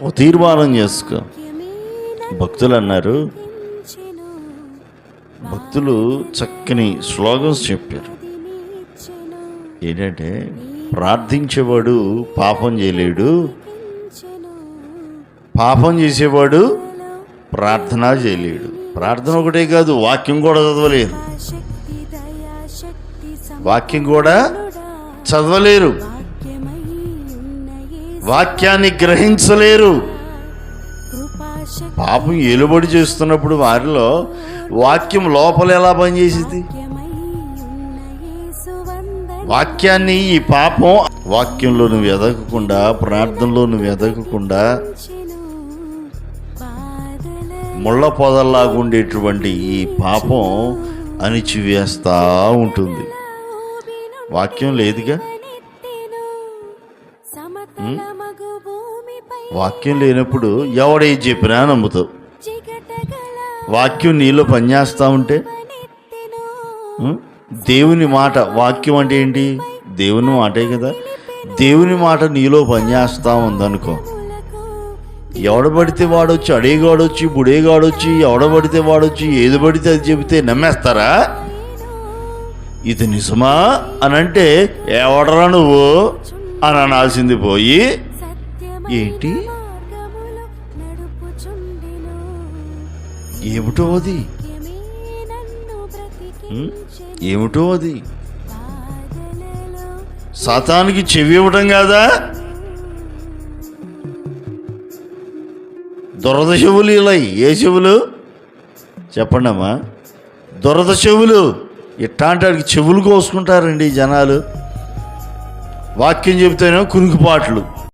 ఒక తీర్మానం చేసుకో. భక్తులు అన్నారు, భక్తులు చక్కని స్లోగన్స్ చెప్పారు. ఏంటంటే, ప్రార్థించేవాడు పాపం చేయలేడు, పాపం చేసేవాడు ప్రార్థన చేయలేడు. ప్రార్థన ఒకటే కాదు, వాక్యం కూడా చదవలేరు. వాక్యం కూడా చదవలేరు, వాక్యాన్ని గ్రహించలేరు. పాపం ఏలుబడి చేస్తున్నప్పుడు వారిలో వాక్యం లోపల ఎలా పనిచేసింది? వాక్యాన్ని ఈ పాపం వాక్యంలో నువ్వు ఎదగకుండా, ప్రార్థనలో నువ్వు ఎదగకుండా ముళ్ళ పొదల్లాగా ఉండేటువంటి ఈ పాపం అణిచివేస్తూ ఉంటుంది. వాక్యం లేదుగా. వాక్యం లేనప్పుడు ఎవడే చెప్పినా నమ్ముతావు. వాక్యం నీలో పనిచేస్తూ ఉంటే, దేవుని మాట, వాక్యం అంటే ఏంటి? దేవుని మాటే కదా. దేవుని మాట నీలో పనిచేస్తూ ఉందనుకో, ఎవడబడితే వాడొచ్చి, అడేగాడొచ్చి, బుడేగాడొచ్చి, ఎవడబడితే వాడొచ్చి ఏది పడితే అది చెబితే నమ్మేస్తారా? ఇది నిజమా అని అంటే, ఎవడరా నువ్వు అని అనాల్సింది పోయి, ఏంటి ఏమిటో అది, ఏమిటో అది. సాతానికి చెవి ఇవ్వటం కాదా? దురద చెవులు ఇలా. ఏ చెవులు చెప్పండి అమ్మా? దురద చెవులు. ఇట్లాంటి చెవులు కోసుకుంటారండి జనాలు. వాక్యం చెబితేనే కునికిపాట్లు.